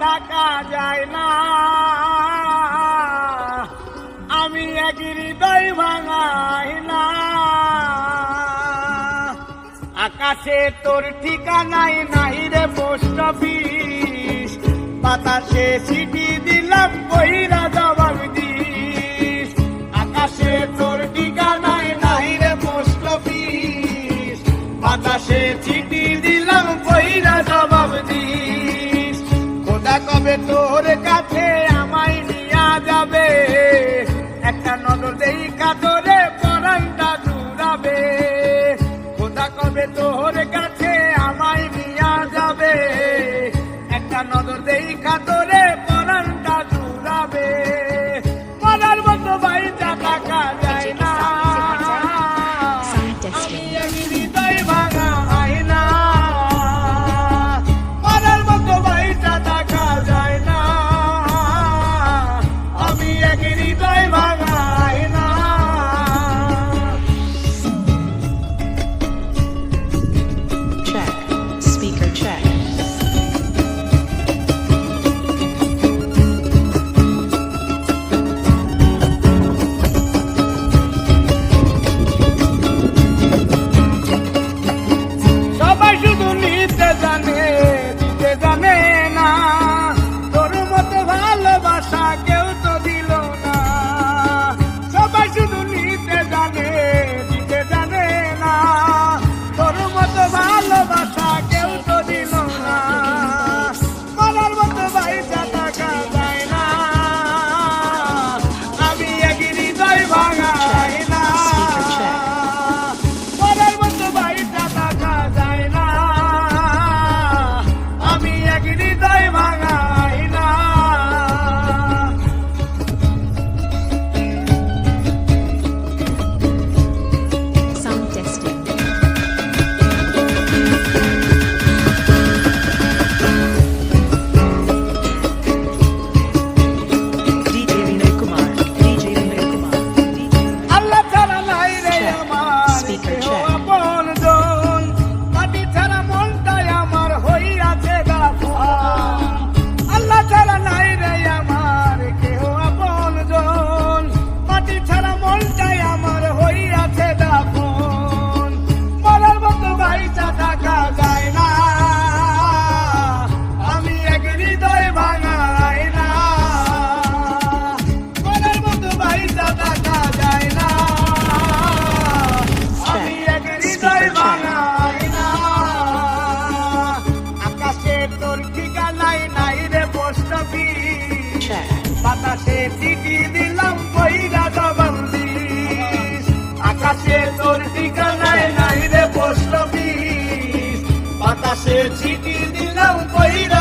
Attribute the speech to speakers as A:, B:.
A: থাকা যায় না, আমি এক হৃদয় ভাঙাই না। আকাশে তোর ঠিকানাই নাই রে পোস্ট অফিস, বাতাসে চিঠি দিলাম কইরা জবাব দিস। আকাশে তোর ঠিকানাই নাই রে পোস্ট অফিস, বাতাসে চিঠি দিলাম কইরা জবাব দিস। খোদা কবে তোর কাছে আমায় নিয়া যাবে, একটা নজর দেই কাতরে পরানটা জুড়াবে। খোদা কবে তোর কাছে আমায় নিয়া যাবে, একটা নজর দেই কাতরে পরানটা জুড়াবে। মরার মতো বাইটা থাকা যায় না, আমি এক হৃদয় ভাঙা আয়না। মরার মতো বাইটা থাকা যায় না, আমি এক হৃদয় ভাঙা আয়না।
B: Check. Speaker check.
A: সবাই শুধু নিতে জানে, দিতে জানে না। তোর মতো ভালোবাসা কেউ তো দিল না। সবাই শুধু নিতে জানে, দিতে জানে না। তোর মতো ভালোবাসা কেউ তো দিল না। মরার মতো বাইটা থাকা যায় না, আমি এক হৃদয় ভাঙাই না। মরার মতো বাইটা থাকা যায় না, আমি এক হৃদয় ভাঙাই না।
B: Sound testing. DJ Vinay Kumar. DJ Vinay Kumar.
A: আল্লাহ ছাড়া নাই রে
B: Check.
A: আমার
B: Speaker
A: কেহ
B: check.
A: আপনজন, মাটি ছাড়া মনটাই আমার হইয়াছে দাফন। আল্লাহ ছাড়া নাই রে আমার কেহ আপনজন, মাটি ছাড়া মনটাই আমার হইয়াছে দাফন। মরার মতো বাইচা থাকা যায় না, আমি এক হৃদয় ভাঙাই না। মরার মতো বাইচা থাকা যায় না, আমি এক হৃদয় ভাঙাই না। আকাশে তোর ঠিকানাই নাই রে পোস্ট অফিস,
B: Check.
A: বাতাসে চিঠি দিলাম কইরা জবাব দিস। আকাশে তোর ঠিকানাই নাই রে পোস্ট অফিস, বাতাসে চিঠি দিলাম কইরা